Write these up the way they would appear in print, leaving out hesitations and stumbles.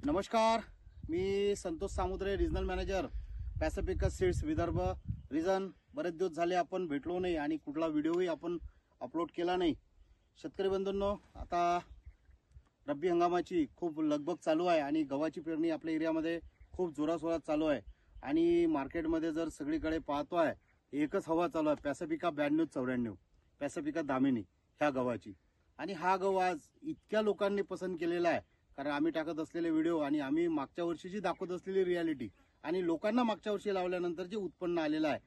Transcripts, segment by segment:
नमस्कार, मी Santosh Samudre, regional manager Pacific Seeds Vidarbha region. बरेच दिवस झाले आपण भेटलो नाही आणि कुठला व्हिडिओही आपण अपलोड केला नाही। शेतकरी बंधूंनो, आता रब्बी हंगामाची खूप लगबग चालू आहे आणि गव्हाची पेरणी आपल्या एरियामध्ये खूप जोराशोरात चालू आहे आणि मार्केटमध्ये जर सगळीकडे पाहतोय एकच हवा चालू आहे, पॅसिफिका 9294, पॅसिफिका दामिनी ह्या गव्हाची। आणि हा गहू आज इतक्या लोकांनी पसंत केलेला आहे, कारण आम्ही टाकत असलेले व्हिडिओ आणि आम्ही मागच्या वर्षीची दाखवत असलेली रियालिटी आणि लोकांना मागच्या वर्षी लावल्यानंतर जे उत्पन्न आलेलं आहे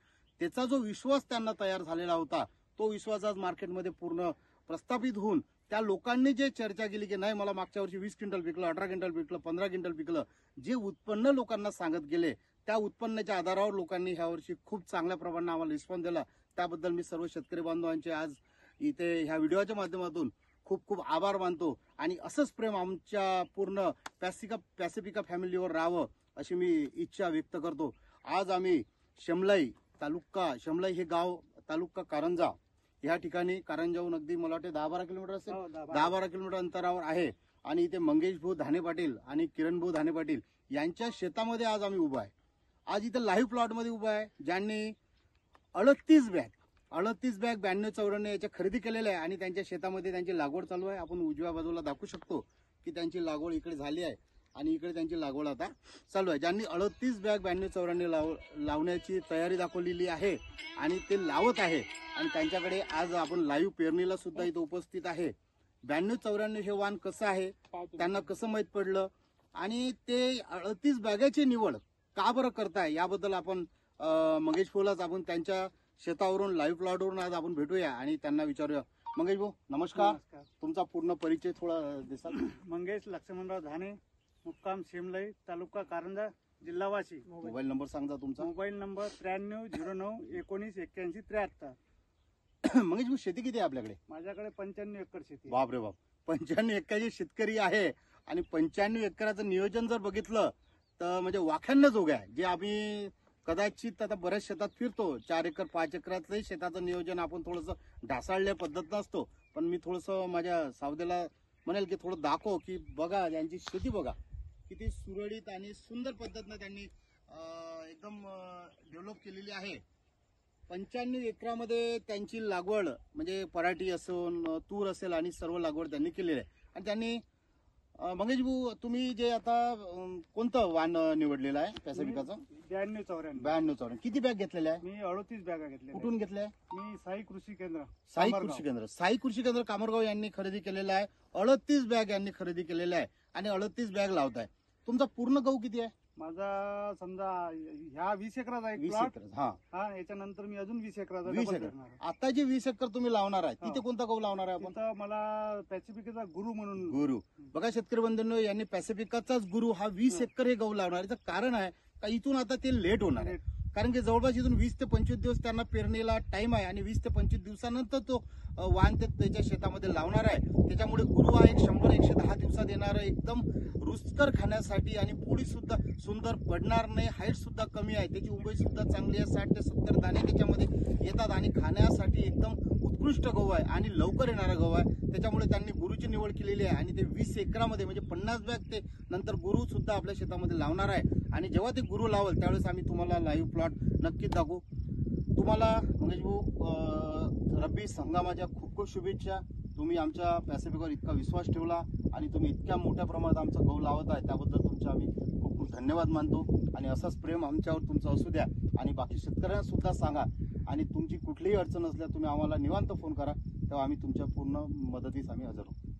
त्याचा जो विश्वास त्यांना तयार झालेला होता, तो विश्वास आज मार्केटमध्ये पूर्ण प्रस्थापित होऊन त्या लोकांनी जे चर्चा केली की नाही मला मागच्या वर्षी 20 क्विंटल पिकलं, 18 क्विंटल पिकलं, 15 क्विंटल पिकलं, जे उत्पन्न लोकांना सांगत गेले त्या उत्पन्नाच्या आधारावर लोकांनी ह्या वर्षी खूप चांगल्या प्रमाणात आम्हाला रिस्पॉन्स दिला। त्याबद्दल मी सर्व शेतकरी बांधवांचे आज इथे ह्या व्हिडिओच्या माध्यमातून खूप खूप आभार मानतो आणि असंच प्रेम आमच्या पूर्ण पॅसिफिका फॅमिलीवर राहावं अशी मी इच्छा व्यक्त करतो। आज आम्ही शमलाई तालुका, शमलाई हे गाव तालुका कारंजा या ठिकाणी, कारंजाहून अगदी मला वाटते 10-12 किलोमीटर असेल, 10-12 किलोमीटर अंतरावर आहे आणि इथे मंगेश भाऊ धाने पाटील आणि किरण भाऊ धाने पाटील यांच्या शेतामध्ये आज आम्ही उभा आहे। आज इथे लाईव्ह प्लॉट मध्ये उभा आहे, ज्यांनी 38 बॅग 9294 याच्या खरेदी केलेल्या आहे आणि त्यांच्या शेतामध्ये त्यांची लागवड चालू आहे। आपण उजव्या बाजूला दाखवू शकतो की त्यांची लागवड इकडे झाली आहे आणि इकडे त्यांची लागवड आता चालू आहे। ज्यांनी 38 बॅग 9294 लावण्याची तयारी दाखवलेली आहे आणि ते लावत आहे आणि त्यांच्याकडे आज आपण लाईव्ह पेरणीला सुद्धा इथे उपस्थित आहे। 9294 हे वाण कसं आहे, त्यांना कसं माहीत पडलं आणि ते 38 बॅगाची निवड का बरं करताय याबद्दल आपण मंगेश भाऊलाच आपण त्यांच्या शेतावरून लाईव्ह प्लॉटवरून आज आपण भेटूया आणि त्यांना विचारूया। मंगेश भाऊ नमस्कार, तुमचा पूर्ण परिचय थोडा देसाल? मंगेश लक्ष्मणराव धाने, मुक्काम शेमलाई, तालुका कारंजा, जिल्हा वाशी। मोबाईल नंबर सांगा तुमचा? Mobile number 9309198173। मंगेश भाऊ, शेती किती आहे आपल्याकडे? माझ्याकडे 95 एकर शेती। बाप रे बाप, 95 एकराचे शेतकरी आहे आणि 95 एकराचं नियोजन जर बघितलं तर म्हणजे वाख्यांना जोग आहे। जे आम्ही कदाचित आता बऱ्याच शेतात फिरतो, 4 एकर 5 एकरातलंही शेताचं नियोजन आपण थोडंसं ढासाळल्या पद्धत नसतो, पण मी थोडंसं माझ्या सावदेला म्हणेल की थोडं दाखव की बघा यांची शेती बघा किती सुरळीत आणि सुंदर पद्धतीने त्यांनी एकदम डेव्हलप केलेली आहे। 95 एकरामध्ये त्यांची लागवड म्हणजे पराठी असून तूर असेल आणि सर्व लागवड त्यांनी केलेली आहे। आणि त्यांनी मंगेश भाऊ, तुम्ही जे आता कोणतं वाण निवडलेलं आहे पॅसिफिकाचं? 9294। किती बॅग घेतलेल्या आहे? मी 38 बॅगा घेतल्या। कुठून घेतल्या? मी साई कृषी केंद्र साई कृषी केंद्र कामरगाव यांनी खरेदी केलेला आहे। 38 बॅग यांनी खरेदी केलेल्या आहे आणि 38 बॅग लावताय। तुमचा पूर्ण गहू किती आहे? माझा समजा ह्या 20 एकराचा आहे 20 एकर। हा, याच्यानंतर मी अजून 20 एकराचा 20 एकर। आता जे 20 एकर तुम्ही लावणार आहे तिथे कोणता गहू लावणार आहे आपण? मला पॅसिफिकचा गुरु म्हणून गुरु। बघा शेतकरी बंधूंनो, यांनी पॅसिफिकाचाच गुरु हा 20 एकर हे गहू लावणार आहे। त्याचं कारण आहे का इथून आता ते लेट होणार आहे, कारण की जवळपास इथून 20 ते 25 दिवस त्यांना पेरणीला टाइम आहे आणि 20 ते 25 दिवसानंतर तो वाण त्याच्या शेतामध्ये लावणार आहे। त्याच्यामुळे गुरु हा एक 100-110 दिवसात येणार एकदम रुचकर खाण्यासाठी आणि पोळी सुद्धा सुंदर पडणार नाही, हाईट सुद्धा कमी आहे, त्याची उंची सुद्धा चांगली आहे, 60 ते 70 दाणे त्याच्यामध्ये येतात आणि खाण्यासाठी एकदम उत्कृष्ट गहू आहे आणि लवकर येणारा गहू आहे। त्याच्यामुळे त्यांनी गुरुची निवड केलेली आहे आणि ते 20 एकरामध्ये म्हणजे 50 बॅग ते नंतर गुरु सुद्धा आपल्या शेतामध्ये लावणार आहे। आणि जेव्हा ते गुरु लावल त्यावेळेस आम्ही तुम्हाला लाईव्ह प्लॉट नक्कीच दाखवू। तुम्हाला मंगेश भाऊ रब्बी हंगामाच्या खूप खूप शुभेच्छा। तुम्ही आमच्या पॅसिफिकवर इतका विश्वास ठेवला आणि तुम्ही इतक्या मोठ्या प्रमाणात आमचा गहू लावत आहे, त्याबद्दल तुमचे आम्ही खूप खूप धन्यवाद मानतो आणि असंच प्रेम आमच्यावर तुमचं असू द्या आणि बाकी शेतकऱ्यांना सुद्धा सांगा। आणि तुमची कुठलीही अडचण असल्यास तुम्ही आम्हाला निवांत फोन करा, तेव्हा आम्ही तुमच्या पूर्ण मदतीस आम्ही हजर आहोत।